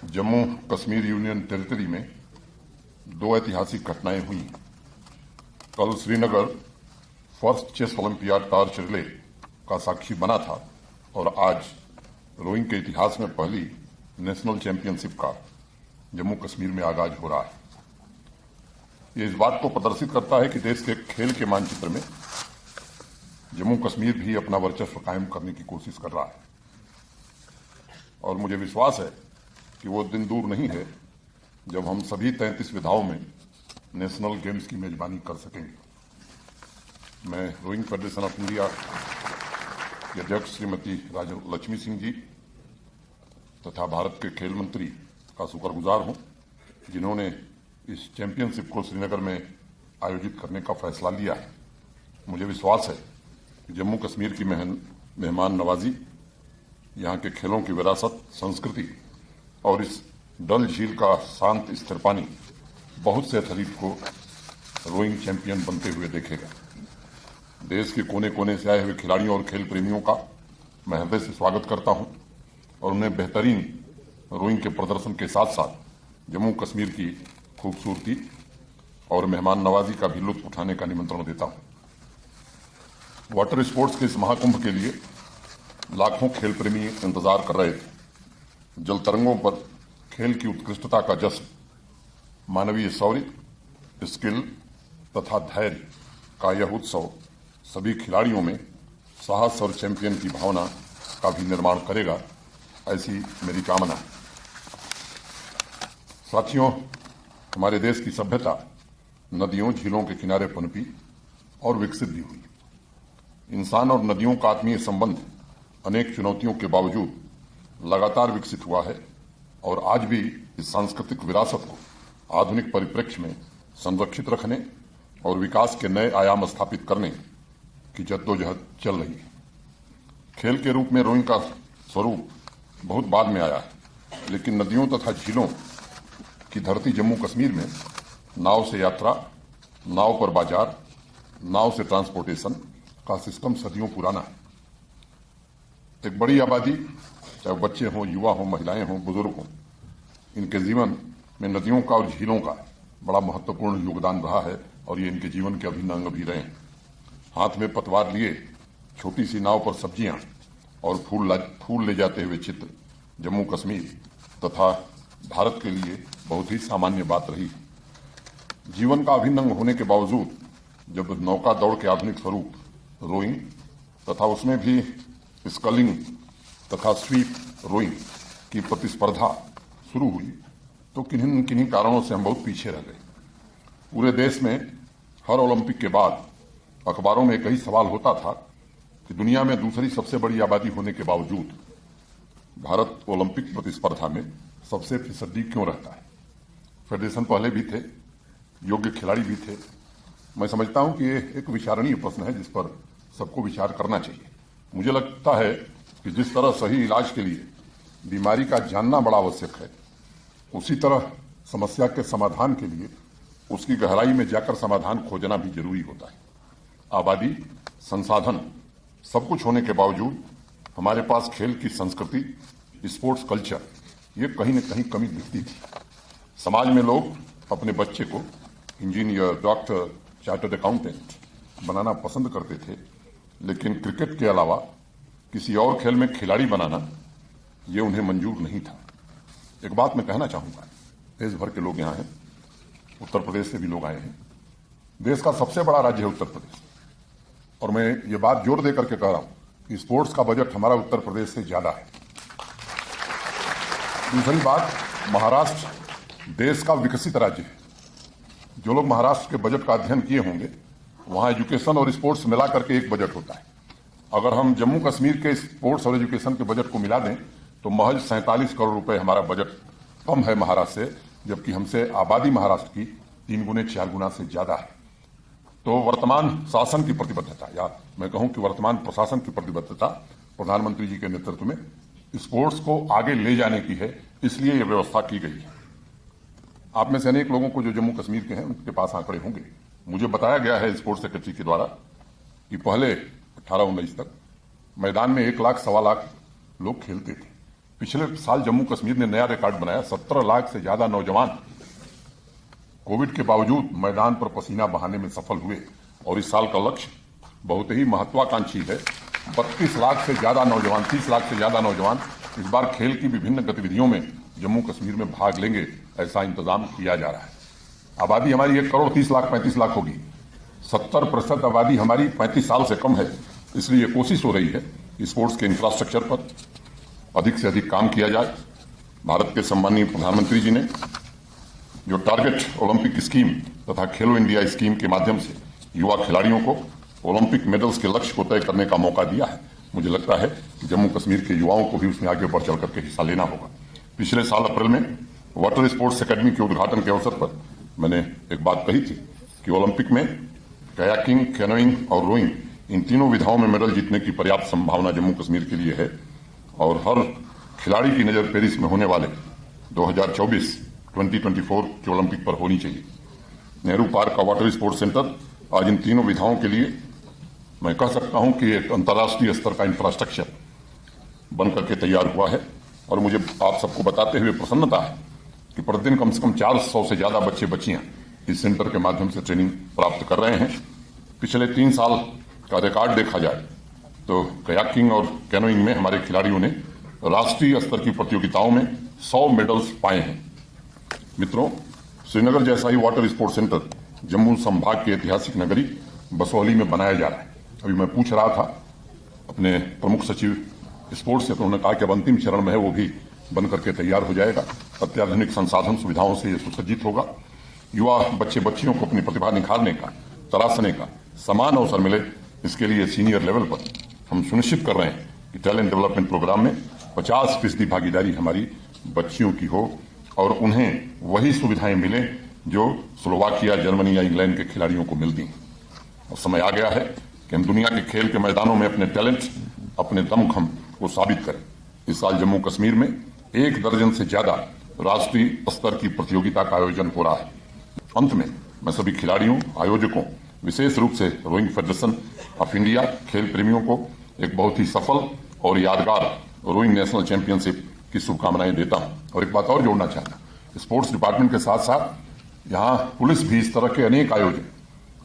Jammu Kashmir union territory में दो ऐतिहासिक घटनाएं हुई। कल Srinagar first chess olympiad torch relay का साक्षी बना था और आज रोइंग के इतिहास में पहली नेशनल चैंपियनशिप का जम्मू कश्मीर में आगाज हो रहा है। ये इस बात को प्रदर्शित करता है कि देश के खेल के मानचित्र में जम्मू कश्मीर भी अपना वर्चस्व कायम करने की कोशिश कर रहा है और मुझे विश्वास है कि वो दिन दूर नहीं है जब हम सभी 33 विधाओं में नेशनल गेम्स की मेजबानी कर सकेंगे। मैं रोइंग फेडरेशन ऑफ इंडिया के अध्यक्ष श्रीमती राजलक्ष्मी सिंह जी तथा भारत के खेल मंत्री का शुक्रगुजार हूं, जिन्होंने इस चैंपियनशिप को श्रीनगर में आयोजित करने का फैसला लिया है। मुझे विश्वास है कि जम्मू कश्मीर की मेहमान नवाजी, यहाँ के खेलों की विरासत, संस्कृति और इस डल झील का शांत स्थिर पानी बहुत से एथलीट को रोइंग चैंपियन बनते हुए देखेगा। देश के कोने कोने से आए हुए खिलाड़ियों और खेल प्रेमियों का मैं हृदय से स्वागत करता हूं और उन्हें बेहतरीन रोइंग के प्रदर्शन के साथ साथ जम्मू कश्मीर की खूबसूरती और मेहमान नवाजी का भी लुत्फ उठाने का निमंत्रण देता हूं। वाटर स्पोर्ट्स के इस महाकुंभ के लिए लाखों खेल प्रेमी इंतजार कर रहे थे। जल तरंगों पर खेल की उत्कृष्टता का जश्न, मानवीय शौर्य, स्किल तथा धैर्य का यह उत्सव सभी खिलाड़ियों में साहस और चैंपियन की भावना का भी निर्माण करेगा, ऐसी मेरी कामना है। साथियों, हमारे देश की सभ्यता नदियों, झीलों के किनारे पनपी और विकसित भी हुई। इंसान और नदियों का आत्मीय संबंध अनेक चुनौतियों के बावजूद लगातार विकसित हुआ है और आज भी इस सांस्कृतिक विरासत को आधुनिक परिप्रेक्ष्य में संरक्षित रखने और विकास के नए आयाम स्थापित करने की जद्दोजहद चल रही है। खेल के रूप में रोइंग का स्वरूप बहुत बाद में आया है, लेकिन नदियों तथा झीलों की धरती जम्मू कश्मीर में नाव से यात्रा, नाव पर बाजार, नाव से ट्रांसपोर्टेशन का सिस्टम सदियों पुराना है। एक बड़ी आबादी, चाहे बच्चे हों, युवा हों, महिलाएं हों, बुजुर्ग हों, इनके जीवन में नदियों का और झीलों का बड़ा महत्वपूर्ण योगदान रहा है और ये इनके जीवन के अभिन्न अंग भी रहे हैं। हाथ में पतवार लिए छोटी सी नाव पर सब्जियां और फूल ले जाते हुए चित्र जम्मू कश्मीर तथा भारत के लिए बहुत ही सामान्य बात रही। जीवन का अभिन्न अंग होने के बावजूद जब नौका दौड़ के आधुनिक स्वरूप रोइंग तथा उसमें भी स्कलिंग तथा स्वीप रोइंग की प्रतिस्पर्धा शुरू हुई तो किन्हीं कारणों से हम बहुत पीछे रह गए। पूरे देश में हर ओलंपिक के बाद अखबारों में एक ही सवाल होता था कि दुनिया में दूसरी सबसे बड़ी आबादी होने के बावजूद भारत ओलंपिक प्रतिस्पर्धा में सबसे फिसड्डी क्यों रहता है। फेडरेशन पहले भी थे, योग्य खिलाड़ी भी थे। मैं समझता हूं कि ये एक विचारणीय प्रश्न है जिस पर सबको विचार करना चाहिए। मुझे लगता है कि जिस तरह सही इलाज के लिए बीमारी का जानना बड़ा आवश्यक है, उसी तरह समस्या के समाधान के लिए उसकी गहराई में जाकर समाधान खोजना भी जरूरी होता है। आबादी, संसाधन सब कुछ होने के बावजूद हमारे पास खेल की संस्कृति, स्पोर्ट्स कल्चर, ये कहीं न कहीं कमी दिखती थी। समाज में लोग अपने बच्चे को इंजीनियर, डॉक्टर, चार्टर्ड अकाउंटेंट बनाना पसंद करते थे, लेकिन क्रिकेट के अलावा किसी और खेल में खिलाड़ी बनाना ये उन्हें मंजूर नहीं था। एक बात मैं कहना चाहूंगा, देश भर के लोग यहाँ हैं, उत्तर प्रदेश से भी लोग आए हैं। देश का सबसे बड़ा राज्य है उत्तर प्रदेश और मैं ये बात जोर दे करके कह रहा हूं कि स्पोर्ट्स का बजट हमारा उत्तर प्रदेश से ज्यादा है। दूसरी बात, महाराष्ट्र देश का विकसित राज्य है। जो लोग महाराष्ट्र के बजट का अध्ययन किए होंगे, वहां एजुकेशन और स्पोर्ट्स मिला करके एक बजट होता है। अगर हम जम्मू कश्मीर के स्पोर्ट्स और एजुकेशन के बजट को मिला दें तो महज 47 करोड़ रुपए हमारा बजट कम है महाराष्ट्र से, जबकि हमसे आबादी महाराष्ट्र की 3 गुने 4 गुना से ज्यादा है। तो वर्तमान शासन की प्रतिबद्धता, या मैं कहूं कि वर्तमान प्रशासन की प्रतिबद्धता प्रधानमंत्री जी के नेतृत्व में स्पोर्ट्स को आगे ले जाने की है, इसलिए यह व्यवस्था की गई है। आप में से अनेक लोगों को जो जम्मू कश्मीर के हैं उनके पास आंकड़े होंगे। मुझे बताया गया है स्पोर्ट्स सेक्रेटरी के द्वारा कि पहले 18-19 तक मैदान में 1 लाख, 1.25 लाख लोग खेलते थे, पिछले साल जम्मू कश्मीर ने नया रिकॉर्ड बनाया। 17 लाख से ज्यादा नौजवान कोविड के बावजूद मैदान पर पसीना बहाने में सफल हुए और इस साल का लक्ष्य बहुत ही महत्वाकांक्षी है। 32 लाख से ज्यादा नौजवान, 30 लाख से ज्यादा नौजवान इस बार खेल की विभिन्न गतिविधियों में जम्मू कश्मीर में भाग लेंगे, ऐसा इंतजाम किया जा रहा है। आबादी हमारी 1 करोड़ 30 लाख 35 लाख होगी। 70% आबादी हमारी 35 साल से कम है, इसलिए कोशिश हो रही है स्पोर्ट्स के इंफ्रास्ट्रक्चर पर अधिक से अधिक काम किया जाए। भारत के सम्माननीय प्रधानमंत्री जी ने जो टारगेट ओलंपिक स्कीम तथा खेलो इंडिया स्कीम के माध्यम से युवा खिलाड़ियों को ओलंपिक मेडल्स के लक्ष्य को तय करने का मौका दिया है, मुझे लगता है कि जम्मू कश्मीर के युवाओं को भी उसमें आगे बढ़ चढ़ करके हिस्सा लेना होगा। पिछले साल अप्रैल में वाटर स्पोर्ट्स अकेडमी के उद्घाटन के अवसर पर मैंने एक बात कही थी कि ओलंपिक में कयाकिंग, कैनोइंग और रोइंग इन तीनों विधाओं में मेडल जीतने की पर्याप्त संभावना जम्मू कश्मीर के लिए है और हर खिलाड़ी की नजर पेरिस में होने वाले 2024 के ओलंपिक पर होनी चाहिए। नेहरू पार्क का वाटर स्पोर्ट्स सेंटर आज इन तीनों विधाओं के लिए मैं कह सकता हूं कि एक अंतर्राष्ट्रीय स्तर का इंफ्रास्ट्रक्चर बनकर के तैयार हुआ है और मुझे आप सबको बताते हुए प्रसन्नता है कि प्रतिदिन कम से कम 400 से ज्यादा बच्चे बच्चियां इस सेंटर के माध्यम से ट्रेनिंग प्राप्त कर रहे हैं। पिछले 3 साल का रिकॉर्ड देखा जाए तो कयाकिंग और कैनोइंग में हमारे खिलाड़ियों ने राष्ट्रीय स्तर की प्रतियोगिताओं में 100 मेडल्स पाए हैं। मित्रों, श्रीनगर जैसा ही वाटर स्पोर्ट्स सेंटर जम्मू संभाग की ऐतिहासिक नगरी बसोहली में बनाया जा रहा है। अभी मैं पूछ रहा था अपने प्रमुख सचिव स्पोर्ट्स से, तो उन्होंने कहा कि अब अंतिम चरण में है, वो भी बनकर के तैयार हो जाएगा। अत्याधुनिक संसाधन सुविधाओं से यह सुसज्जित होगा। युवा बच्चे बच्चियों को अपनी प्रतिभा निखारने का, तराशने का समान अवसर मिले, इसके लिए सीनियर लेवल पर हम सुनिश्चित कर रहे हैं कि टैलेंट डेवलपमेंट प्रोग्राम में 50% भागीदारी हमारी बच्चियों की हो और उन्हें वही सुविधाएं मिलें जो स्लोवाकिया, जर्मनी या इंग्लैंड के खिलाड़ियों को मिलती हैं। और समय आ गया है कि हम दुनिया के खेल के मैदानों में अपने टैलेंट, अपने दमखम को साबित करें। इस साल जम्मू कश्मीर में 1 दर्जन से ज्यादा राष्ट्रीय स्तर की प्रतियोगिता का आयोजन हो रहा है। अंत में मैं सभी खिलाड़ियों, आयोजकों, विशेष रूप से रोइंग फेडरेशन ऑफ इंडिया, खेल प्रेमियों को एक बहुत ही सफल और यादगार रोइंग नेशनल चैंपियनशिप की शुभकामनाएं देता हूं। और एक बात और जोड़ना चाहता हूं, स्पोर्ट्स डिपार्टमेंट के साथ साथ यहां पुलिस भी इस तरह के अनेक आयोजन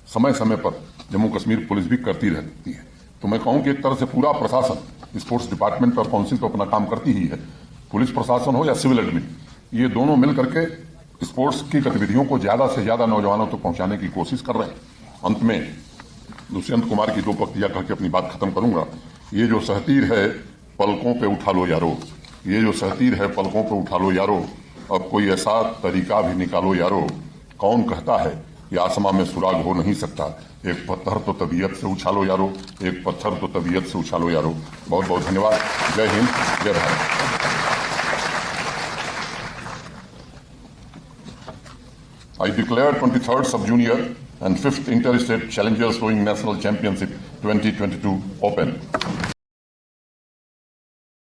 समय समय पर जम्मू कश्मीर पुलिस भी करती रहती है। तो मैं कहूं कि एक तरह से पूरा प्रशासन, स्पोर्ट्स डिपार्टमेंट और काउंसिल तो अपना काम करती ही है, पुलिस प्रशासन हो या सिविल एडमिन, ये दोनों मिल करके स्पोर्ट्स की गतिविधियों को ज्यादा से ज्यादा नौजवानों तक पहुंचाने की कोशिश कर रहे हैं। अंत में दुष्यंत कुमार की 2 पंक्तियां कह के अपनी बात खत्म करूंगा। ये जो सहतीर है पलकों पे उठा लो यारो, ये जो सहतीर है पलकों पे उठा लो यारो, अब कोई ऐसा तरीका भी निकालो यारो, कौन कहता है कि आसमां में सुराग हो नहीं सकता, एक पत्थर तो तबीयत से उछालो यारो, एक पत्थर तो तबीयत से उछालो यारो। बहुत बहुत धन्यवाद। जय हिंद, जय Bharat. I declare 23rd Sub-Junior and 5th Inter-State Challengers Rowing National Championship 2022 open.